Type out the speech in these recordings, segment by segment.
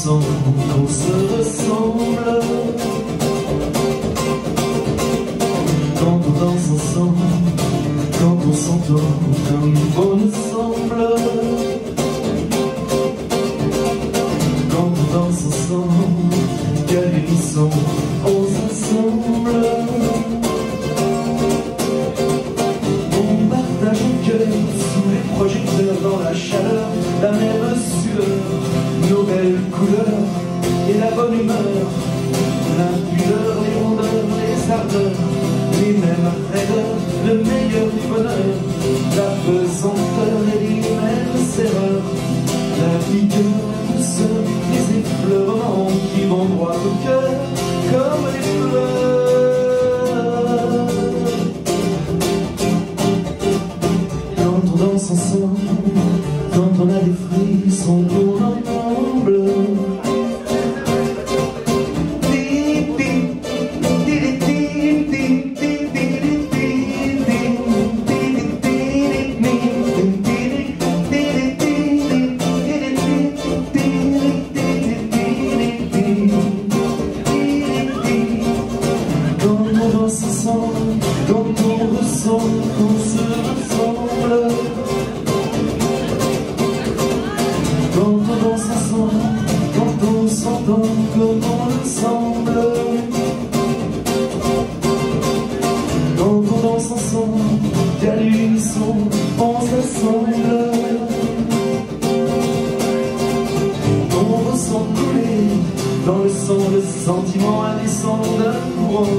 sent qu'on se ressemble, quand on danse ensemble, quand on s'entend comme bon nous semble, quand on danse ensemble, guérissons, on s'assemble. On partage un cœur sous les projecteurs, dans la chaleur, la même sueur, nos belles couleurs et la bonne humeur, la pudeur, les rondeurs, les ardeurs, les mêmes raideurs, le meilleur du bonheur, la pesanteur et les mêmes erreurs, la vigueur, la douceur, les effleurements qui vont droit au cœur comme les fleurs. Quand on danse ensemble, quand on a des frissons, qu'on en tremble, quand on ressent qu'on se ressemble, quand on danse ensemble, quand on s'entend comme on le semble, quand on danse ensemble, qu'à l'unisson on s'assemble, on ressent couler dans le sang le sentiment indécent d'un courant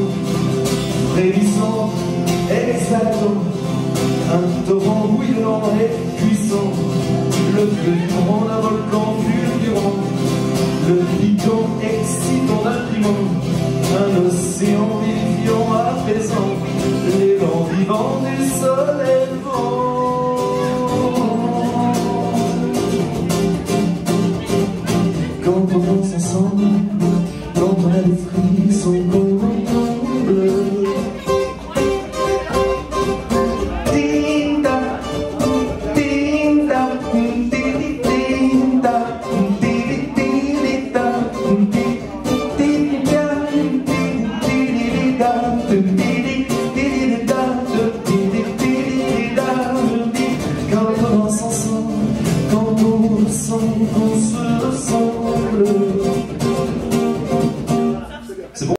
frémissant, exaltant, un torrent bouillant et puissant, le feu du courant d'un volcan fulgurant, le piquant excitant d'un piment, un océan vivifiant apaisant, l'élan vivant du soleil levant. Quand on danse ensemble, quand on a des frissons, qu'on tremble, quand on danse ensemble, quand on sent qu'on se ressemble.